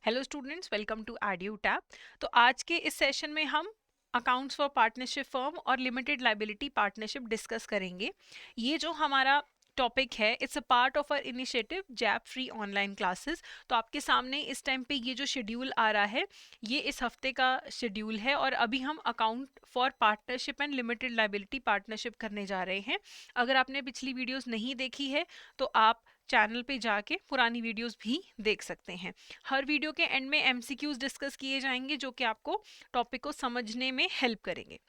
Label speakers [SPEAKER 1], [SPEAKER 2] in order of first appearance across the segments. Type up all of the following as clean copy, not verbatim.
[SPEAKER 1] Hello students, welcome to edu tab. तो आज के इस सेशन में हम अकाउंट्स फॉर पार्टनरशिप फर्म और लिमिटेड लाइबिलिटी पार्टनरशिप डिस्कस करेंगे। ये जो हमारा टॉपिक है it's a part of our initiative jap free online classes. तो आपके सामने इस टाइम पे ये जो शेड्यूल आ रहा है ये इस हफ्ते का शेड्यूल है और अभी हम account for partnership and limited liability partnership करने जा रहे हैं। अगर आपने पिछली वीडियोस नहीं देखी है तो आप चैनल पे जाके पुरानी वीडियोस भी देख सकते हैं। हर वीडियो के एंड में एमसीक्यूज डिस्कस किए जाएंगे जो कि आपको टॉपिक को समझने में हेल्प करेंगे।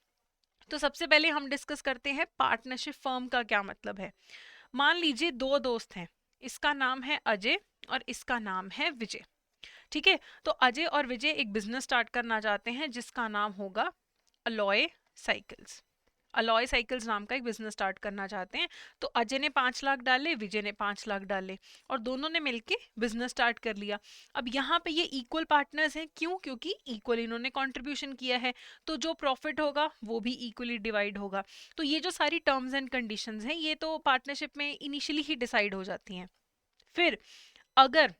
[SPEAKER 1] तो सबसे पहले हम डिस्कस करते हैं पार्टनरशिप फर्म का क्या मतलब है। मान लीजिए दो दोस्त हैं, इसका नाम है अजय और इसका नाम है विजय। ठीक है, तो अजय और विजय एक बिजनेस स्टार्ट करना चाहते हैं जिसका नाम होगा अलॉय साइकिल्स। अलॉय साइकिल्स नाम का एक बिजनेस स्टार्ट करना चाहते हैं। तो अजय ने 5 लाख डाले, विजय ने 5 लाख डाले और दोनों ने मिलके बिजनेस स्टार्ट कर लिया। अब यहाँ पे ये इक्वल पार्टनर्स हैं, क्यों? क्योंकि इक्वल इन्होंने कंट्रीब्यूशन किया है, तो जो प्रॉफिट होगा वो भी इक्वली डिवाइड होगा। तो ये जो सारी टर्म्स एंड कंडीशंस हैं ये तो पार्टनरशिप में इनिशियली ही डिसाइड हो जाती हैं। फिर अगर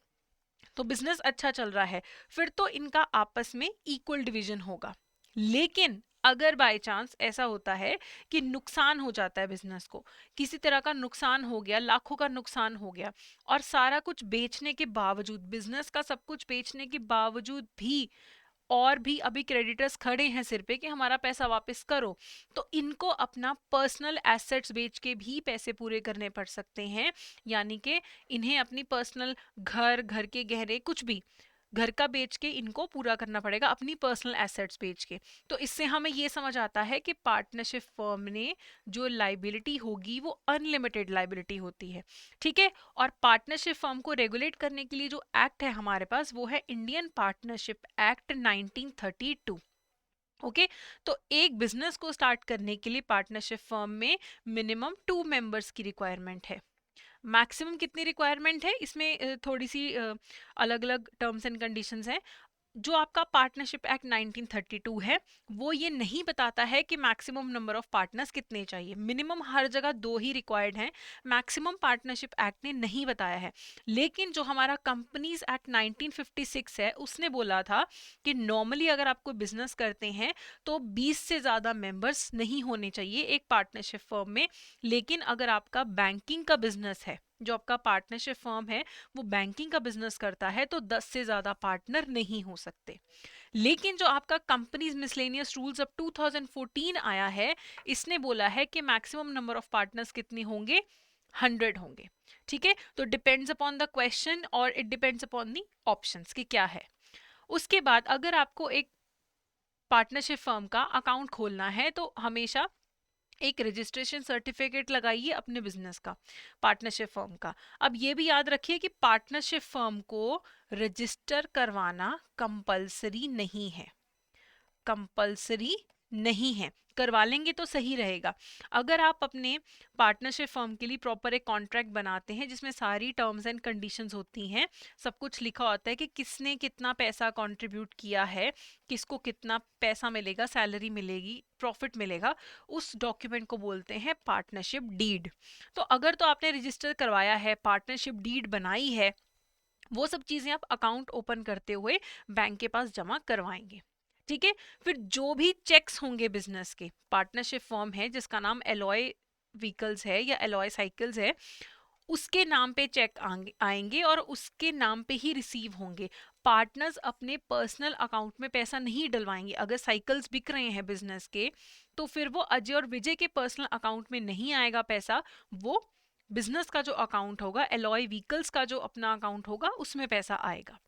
[SPEAKER 1] तो बिजनेस अच्छा चल रहा है फिर तो इनका आपस में इक्वल डिवीजन होगा। लेकिन अगर बाय चांस ऐसा होता है कि नुकसान हो जाता है, बिजनेस को किसी तरह का नुकसान हो गया, लाखों का नुकसान हो गया और सारा कुछ बेचने के बावजूद, बिजनेस का सब कुछ बेचने के बावजूद भी और भी अभी क्रेडिटर्स खड़े हैं सिर पे कि हमारा पैसा वापस करो, तो इनको अपना पर्सनल एसेट्स बेच के भी पैसे पूरे करने पड़ सकते हैं। यानी कि इन्हें अपनी पर्सनल घर के गहने कुछ भी घर का बेच के इनको पूरा करना पड़ेगा, अपनी पर्सनल एसेट्स बेच के। तो इससे हमें ये समझ आता है कि पार्टनरशिप फर्म ने जो लाइबिलिटी होगी वो अनलिमिटेड लाइबिलिटी होती है। ठीक है, और पार्टनरशिप फर्म को रेगुलेट करने के लिए जो एक्ट है हमारे पास वो है इंडियन पार्टनरशिप एक्ट 1932। ओके, तो एक बिजनेस को स्टार्ट करने के लिए पार्टनरशिप फर्म में मिनिमम 2 मेंबर्स की रिक्वायरमेंट है। मैक्सिमम कितनी रिक्वायरमेंट है इसमें थोड़ी सी अलग अलग टर्म्स एंड कंडीशंस हैं। जो आपका पार्टनरशिप एक्ट 1932 है वो ये नहीं बताता है कि मैक्सिमम नंबर ऑफ पार्टनर्स कितने चाहिए। मिनिमम हर जगह 2 ही रिक्वायर्ड हैं, मैक्सिमम पार्टनरशिप एक्ट ने नहीं बताया है। लेकिन जो हमारा कंपनीज एक्ट 1956 है उसने बोला था कि नॉर्मली अगर आप कोई बिजनेस करते हैं तो 20 से ज़्यादा मेंबर्स नहीं होने चाहिए एक पार्टनरशिप फर्म में। लेकिन अगर आपका बैंकिंग का बिजनेस है, जो आपका पार्टनरशिप फर्म है वो बैंकिंग का बिजनेस करता है, तो 10 से ज्यादा पार्टनर नहीं हो सकते। लेकिन जो आपका कंपनीज मिसलेनियस रूल्स अब 2014 आया है, इसने बोला है कि मैक्सिमम नंबर ऑफ पार्टनर्स कितने होंगे, 100 होंगे। ठीक है, तो डिपेंड्स अपॉन द क्वेश्चन और it depends upon the options कि क्या है। उसके बाद अगर आपको एक पार्टनरशिप फर्म का अकाउंट खोलना है तो हमेशा एक रजिस्ट्रेशन सर्टिफिकेट लगाइए अपने बिजनेस का, पार्टनरशिप फर्म का। अब ये भी याद रखिए कि पार्टनरशिप फर्म को रजिस्टर करवाना कंपलसरी नहीं है, कंपलसरी नहीं है, करवा लेंगे तो सही रहेगा। अगर आप अपने पार्टनरशिप फर्म के लिए प्रॉपर एक कॉन्ट्रैक्ट बनाते हैं जिसमें सारी टर्म्स एंड कंडीशंस होती हैं, सब कुछ लिखा होता है कि किसने कितना पैसा कंट्रीब्यूट किया है, किसको कितना पैसा मिलेगा, सैलरी मिलेगी, प्रॉफिट मिलेगा, उस डॉक्यूमेंट को बोलते हैं पार्टनरशिप डीड। तो अगर तो आपने रजिस्टर करवाया है, पार्टनरशिप डीड बनाई है, वो सब चीजें आप अकाउंट ओपन करते हुए बैंक के पास जमा करवाएंगे। ठीक है, फिर जो भी चेक्स होंगे बिजनेस के, पार्टनरशिप फर्म है जिसका नाम एलॉय व्हीकल्स है या एलॉय साइकिल्स है, उसके नाम पे चेक आएंगे और उसके नाम पे ही रिसीव होंगे। पार्टनर्स अपने पर्सनल अकाउंट में पैसा नहीं डलवाएंगे। अगर साइकिल्स बिक रहे हैं बिजनेस के तो फिर वो अजय और विजय के पर्सनल अकाउंट में नहीं आएगा पैसा, वो बिजनेस का जो अकाउंट होगा, एलॉय व्हीकल्स का जो अपना अकाउंट होगा, उसमें पैसा आएगा।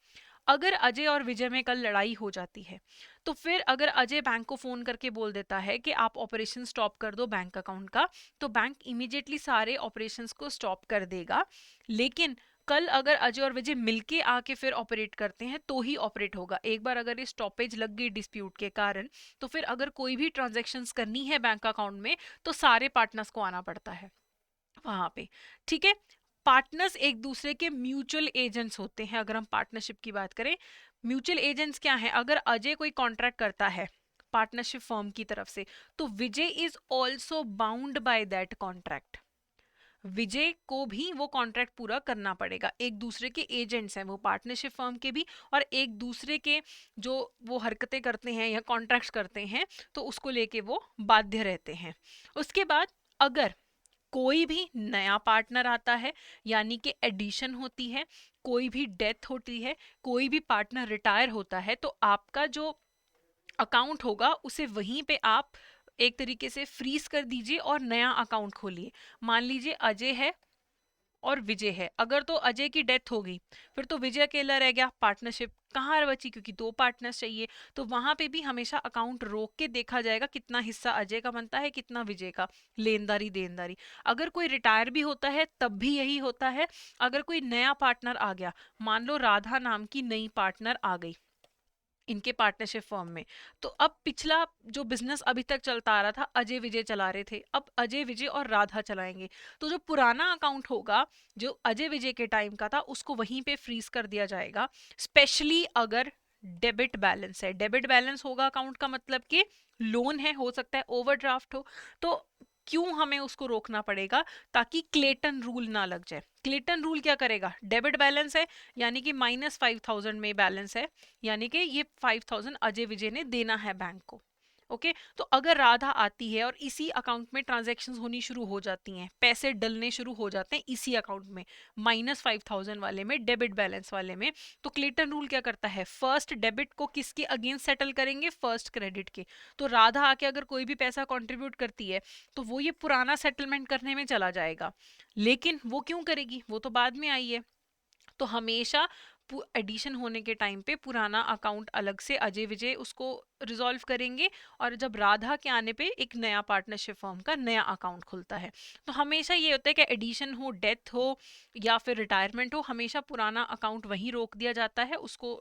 [SPEAKER 1] अगर अजय और विजय में कल लड़ाई हो जाती है तो फिर अगर अजय बैंक को फोन करके बोल देता है कि आप ऑपरेशन स्टॉप कर दो बैंक अकाउंट का, तो बैंक इमीडिएटली सारे ऑपरेशंस को स्टॉप कर देगा। लेकिन कल अगर अजय और विजय मिलके आके फिर ऑपरेट करते हैं तो ही ऑपरेट होगा। एक बार अगर ये स्टॉपेज लग गई डिस्प्यूट के कारण, तो फिर अगर कोई भी ट्रांजेक्शन्स करनी है बैंक अकाउंट में तो सारे पार्टनर्स को आना पड़ता है वहां पे। ठीक है, पार्टनर्स एक दूसरे के म्यूचुअल एजेंट्स होते हैं। अगर हम पार्टनरशिप की बात करें, म्यूचुअल एजेंट्स क्या है? अगर अजय कोई कॉन्ट्रैक्ट करता है पार्टनरशिप फर्म की तरफ से तो Vijay is also bound by that contract. Vijay को भी वो कॉन्ट्रैक्ट पूरा करना पड़ेगा। एक दूसरे के एजेंट्स हैं वो पार्टनरशिप फर्म के भी, और एक दूसरे के जो वो हरकतें करते हैं या कॉन्ट्रैक्ट्स करते हैं तो उसको लेके वो बाध्य रहते हैं। उसके बाद अगर कोई भी नया पार्टनर आता है, यानी कि एडिशन होती है, कोई भी डेथ होती है, कोई भी पार्टनर रिटायर होता है, तो आपका जो अकाउंट होगा उसे वहीं पे आप एक तरीके से फ्रीज कर दीजिए और नया अकाउंट खोलिए। मान लीजिए अजय है और विजय है, अगर तो अजय की डेथ हो गई फिर तो विजय अकेला रह गया, पार्टनरशिप कहाँ बची, क्योंकि दो पार्टनर्स चाहिए। तो वहां पे भी हमेशा अकाउंट रोक के देखा जाएगा कितना हिस्सा अजय का बनता है, कितना विजय का, लेनदारी देनदारी। अगर कोई रिटायर भी होता है तब भी यही होता है। अगर कोई नया पार्टनर आ गया, मान लो राधा नाम की नई पार्टनर आ गई इनके पार्टनरशिप फर्म में, तो अब पिछला जो बिजनेस अभी तक चलता आ रहा था अजय विजय चला रहे थे, अब अजय विजय और राधा चलाएंगे। तो जो पुराना अकाउंट होगा जो अजय विजय के टाइम का था उसको वहीं पे फ्रीज कर दिया जाएगा। स्पेशली अगर डेबिट बैलेंस है, डेबिट बैलेंस होगा अकाउंट का मतलब कि लोन है, हो सकता है ओवरड्राफ्ट हो, तो क्यों हमें उसको रोकना पड़ेगा, ताकि क्लेटन रूल ना लग जाए। क्लेटन रूल क्या करेगा, डेबिट बैलेंस है यानी कि -5000 में बैलेंस है, यानी कि ये 5000 अजय विजय ने देना है बैंक को। ओके, तो अगर राधा आती है और इसी अकाउंट में ट्रांजैक्शंस होनी शुरू हो जाती हैं, पैसे डलने शुरू हो जाते हैं इसी अकाउंट में, -5000 वाले में, डेबिट बैलेंस वाले में, तो क्लेटन रूल क्या करता है, फर्स्ट डेबिट को किसके अगेंस्ट सेटल करेंगे, फर्स्ट क्रेडिट के। तो राधा आके अगर कोई भी पैसा कंट्रीब्यूट करती है तो वो ये पुराना सेटलमेंट करने में चला जाएगा, लेकिन वो क्यों करेगी, वो तो बाद में आई है। तो हमेशा एडिशन होने के टाइम पे पुराना अकाउंट अलग से अजय विजय उसको रिजॉल्व करेंगे, और जब राधा के आने पे एक नया पार्टनरशिप फर्म का नया अकाउंट खुलता है। तो हमेशा ये होता है कि एडिशन हो, डेथ हो या फिर रिटायरमेंट हो, हमेशा पुराना अकाउंट वहीं रोक दिया जाता है, उसको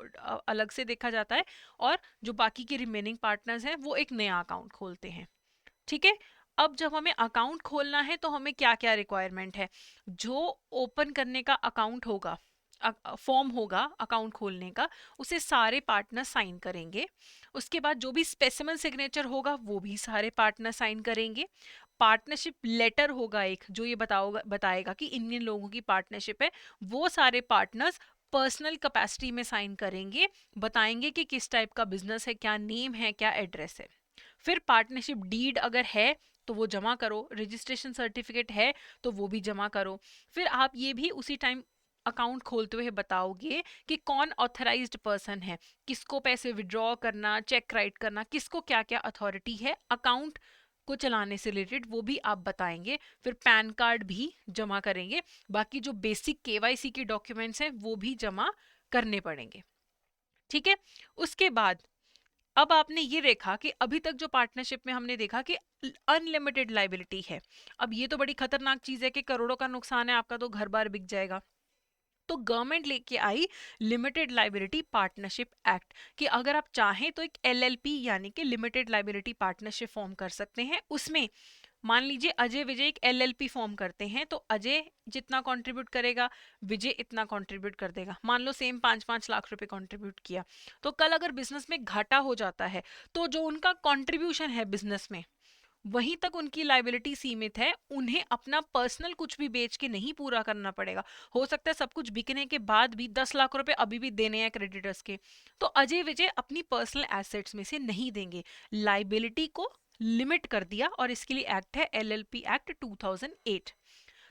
[SPEAKER 1] अलग से देखा जाता है, और जो बाकी के रिमेनिंग पार्टनर्स हैं वो एक नया अकाउंट खोलते हैं। ठीक है, अब जब हमें अकाउंट खोलना है तो हमें क्या क्या रिक्वायरमेंट है, जो ओपन करने का अकाउंट होगा, फॉर्म होगा अकाउंट खोलने का, उसे सारे पार्टनर साइन करेंगे। उसके बाद जो भी स्पेसिमन सिग्नेचर होगा वो भी सारे पार्टनर साइन करेंगे। पार्टनरशिप लेटर होगा एक, जो ये बताएगा कि इन लोगों की पार्टनरशिप है, वो सारे पार्टनर्स पर्सनल कैपेसिटी में साइन करेंगे, बताएंगे कि किस टाइप का बिजनेस है, क्या नेम है, क्या एड्रेस है। फिर पार्टनरशिप डीड अगर है तो वो जमा करो, रजिस्ट्रेशन सर्टिफिकेट है तो वो भी जमा करो। फिर आप ये भी उसी टाइम अकाउंट खोलते हुए बताओगे कि कौन ऑथराइज्ड पर्सन है, किसको पैसे विड्रॉ करना, चेक राइट करना, किसको क्या क्या अथॉरिटी है अकाउंट को चलाने से रिलेटेड, वो भी आप बताएंगे। फिर पैन कार्ड भी जमा करेंगे, बाकी जो बेसिक केवाईसी के डॉक्यूमेंट्स हैं वो भी जमा करने पड़ेंगे। ठीक है, उसके बाद अब आपने ये देखा कि अभी तक जो पार्टनरशिप में हमने देखा कि अनलिमिटेड लाइबिलिटी है। अब ये तो बड़ी खतरनाक चीज है कि करोड़ों का नुकसान है आपका तो घर बार बिक जाएगा। तो गवर्नमेंट लेके आई लिमिटेड लाइबिलिटी पार्टनरशिप एक्ट, कि अगर आप चाहें तो एक एलएलपी यानी कि लिमिटेड लाइबिलिटी पार्टनरशिप फॉर्म कर सकते हैं। उसमें मान लीजिए अजय विजय एक एलएलपी फॉर्म करते हैं, तो अजय जितना कंट्रीब्यूट करेगा विजय इतना कंट्रीब्यूट कर देगा। मान लो सेम 5-5 लाख रुपए कंट्रीब्यूट किया, तो कल अगर बिजनेस में घाटा हो जाता है तो जो उनका कंट्रीब्यूशन है बिजनेस में वहीं तक उनकी लाइबिलिटी सीमित है, उन्हें अपना पर्सनल कुछ भी बेच के नहीं पूरा करना पड़ेगा। हो सकता है सब कुछ बिकने के बाद भी 10 लाख रुपए अभी भी देने हैं क्रेडिटर्स के, तो अजय विजय अपनी पर्सनल एसेट्स में से नहीं देंगे, लाइबिलिटी को लिमिट कर दिया। और इसके लिए एक्ट है एलएलपी एक्ट 2008।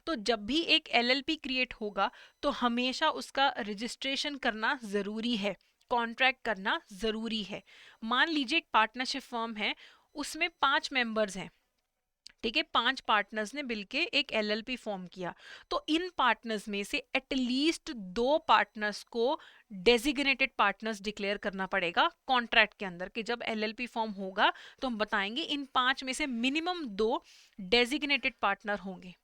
[SPEAKER 1] तो जब भी एक एलएलपी क्रिएट होगा तो हमेशा उसका रजिस्ट्रेशन करना जरूरी है, कॉन्ट्रैक्ट करना जरूरी है। मान लीजिए एक पार्टनरशिप फर्म है, उसमें 5 मेंबर्स हैं, ठीक है, 5 पार्टनर्स ने मिलके एक एलएलपी फॉर्म किया, तो इन पार्टनर्स में से एटलीस्ट 2 पार्टनर्स को डेजिग्नेटेड पार्टनर्स डिक्लेयर करना पड़ेगा कॉन्ट्रैक्ट के अंदर, कि जब एलएलपी फॉर्म होगा तो हम बताएंगे इन 5 में से मिनिमम 2 डेजिग्नेटेड पार्टनर होंगे।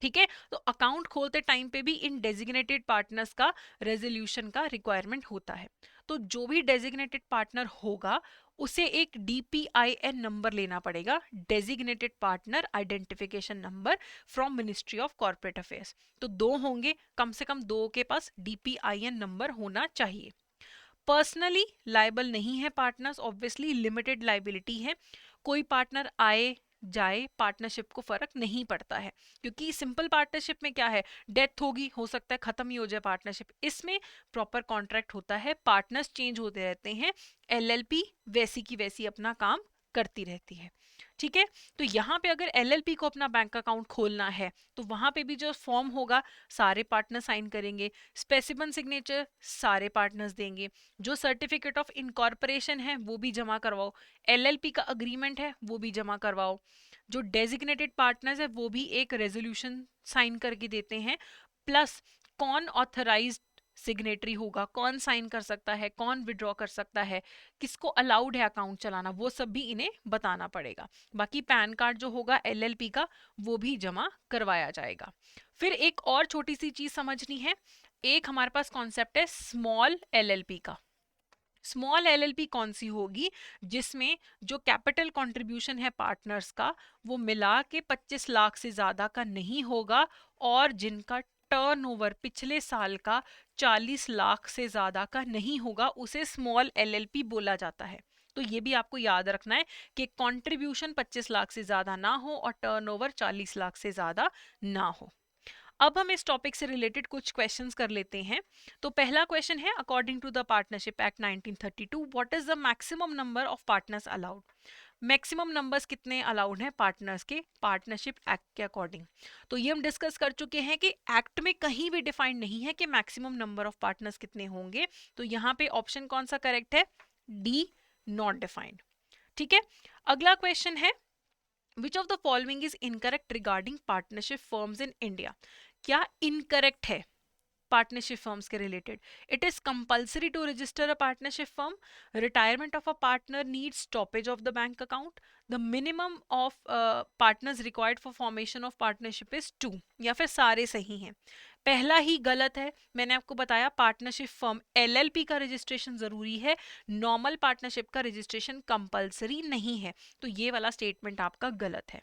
[SPEAKER 1] ठीक है, तो अकाउंट खोलते टाइम पे भी इन डेजिग्नेटेड पार्टनर्स का रेजोल्यूशन का रिक्वायरमेंट होता है। तो जो भी डेजिग्नेटेड पार्टनर होगा उसे एक डीपीआईएन नंबर लेना पड़ेगा, designated partner identification number, from ministry of corporate affairs. तो 2 होंगे, कम से कम 2 के पास डीपीआईएन नंबर होना चाहिए। पर्सनली लाइबल नहीं है पार्टनर्स, ऑब्वियसली लिमिटेड लाइबिलिटी है। कोई पार्टनर आए जाए पार्टनरशिप को फर्क नहीं पड़ता है, क्योंकि सिंपल पार्टनरशिप में क्या है, डेथ होगी, हो सकता है खत्म ही हो जाए पार्टनरशिप, इसमें प्रॉपर कॉन्ट्रैक्ट होता है, पार्टनर्स चेंज होते रहते हैं, एलएलपी वैसी की वैसी अपना काम करती रहती है। ठीक है, तो यहाँ पे अगर एलएलपी को अपना बैंक अकाउंट खोलना है तो वहां पे भी जो फॉर्म होगा सारे पार्टनर साइन करेंगे, स्पेसिफिक सिग्नेचर सारे पार्टनर्स देंगे, जो सर्टिफिकेट ऑफ इनकॉर्पोरेशन है वो भी जमा करवाओ, एलएलपी का अग्रीमेंट है वो भी जमा करवाओ, जो डेजिग्नेटेड पार्टनर्स है वो भी एक रेजोल्यूशन साइन करके देते हैं, प्लस कौन ऑथराइज्ड सिग्नेटरी होगा, कौन साइन कर सकता है, कौन विड्रॉ कर सकता है, किसको अलाउड है अकाउंट चलाना, वो सब भी इन्हें बताना पड़ेगा। बाकी पैन कार्ड जो होगा एलएलपी का वो भी जमा करवाया जाएगा। फिर एक और छोटी सी चीज समझनी है, एक हमारे पास कॉन्सेप्ट है स्मॉल एलएलपी का। स्मॉल एलएलपी कौन सी होगी, जिसमें जो कैपिटल कंट्रीब्यूशन है पार्टनर्स का वो मिला के 25 लाख से ज्यादा का नहीं होगा, और जिनका टर्नओवर पिछले साल का 40 लाख से ज्यादा का नहीं होगा, उसे स्मॉल एलएलपी बोला जाता है। तो ये भी आपको याद रखना है कि कंट्रीब्यूशन 25 लाख से ज्यादा ना हो और टर्नओवर 40 लाख से ज्यादा ना हो। अब हम इस टॉपिक से रिलेटेड कुछ क्वेश्चंस कर लेते हैं। तो पहला क्वेश्चन है, according to the partnership act 1932 what is the maximum number of partners allowed. Maximum numbers कितने अलाउड हैं पार्टनर्स के पार्टनरशिप एक्ट के अकॉर्डिंग। तो ये हम डिस्कस कर चुके हैं कि एक्ट में कहीं भी डिफाइंड नहीं है कि मैक्सिमम नंबर ऑफ पार्टनर्स कितने होंगे, तो यहाँ पे ऑप्शन कौन सा करेक्ट है, डी, नॉट डिफाइंड। ठीक है, अगला क्वेश्चन है, which of the following is incorrect regarding partnership firms in India. क्या इनकरेक्ट है पार्टनरशिप फर्म्स के related. It is compulsory to register a partnership firm, retirement of a partner need stoppage of the bank account, the minimum of partners required for formation of partnership is 2, या फिर सारे सही हैं। पहला ही गलत है, मैंने आपको बताया पार्टनरशिप फर्म एलएलपी का रजिस्ट्रेशन जरूरी है, नॉर्मल पार्टनरशिप का रजिस्ट्रेशन कंपल्सरी नहीं है, तो ये वाला स्टेटमेंट आपका गलत है।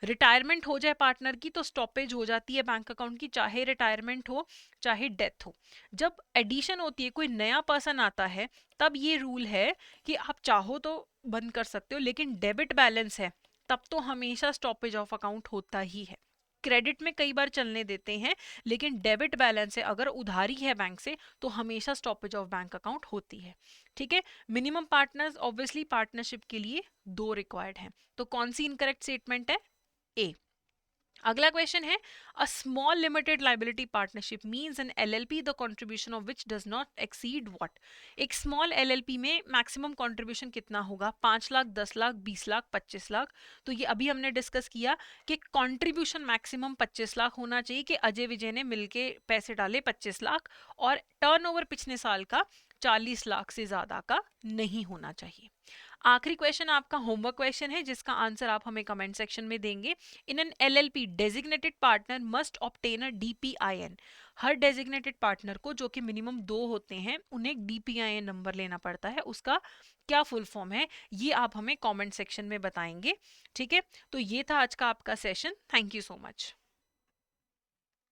[SPEAKER 1] रिटायरमेंट हो जाए पार्टनर की तो स्टॉपेज हो जाती है बैंक अकाउंट की, चाहे रिटायरमेंट हो चाहे डेथ हो। जब एडिशन होती है, कोई नया पर्सन आता है, तब ये रूल है कि आप चाहो तो बंद कर सकते हो, लेकिन डेबिट बैलेंस है तब तो हमेशा स्टॉपेज ऑफ अकाउंट होता ही है। क्रेडिट में कई बार चलने देते हैं, लेकिन डेबिट बैलेंस है, अगर उधारी है बैंक से तो हमेशा स्टॉपेज ऑफ बैंक अकाउंट होती है। ठीक है, मिनिमम पार्टनर्स ऑब्वियसली पार्टनरशिप के लिए 2 रिक्वायर्ड हैं, तो कौन सी इनकरेक्ट स्टेटमेंट है, ए। अगला क्वेश्चन है, a small limited liability partnership means an LLP the contribution of which does not exceed what. एक स्मॉल एलएलपी में मैक्सिमम कंट्रीब्यूशन कितना होगा, 5 लाख, 10 लाख, 20 लाख, 25 लाख। तो ये अभी हमने डिस्कस किया कि कंट्रीब्यूशन मैक्सिमम 25 लाख होना चाहिए, कि अजय विजय ने मिलके पैसे डाले 25 लाख, और टर्नओवर पिछले साल का 40 लाख से ज्यादा का नहीं होना चाहिए। आखिरी क्वेश्चन आपका होमवर्क क्वेश्चन है, जिसका आंसर आप हमें कमेंट सेक्शन में देंगे। In an LLP designated partner must obtain a DPIN. हर डेजिग्नेटेड पार्टनर को, जो कि मिनिमम 2 होते हैं, उन्हें एक डीपीआईएन नंबर लेना पड़ता है। उसका क्या फुल फॉर्म है ये आप हमें कमेंट सेक्शन में बताएंगे। ठीक है, तो ये था आज का आपका session. Thank you so much.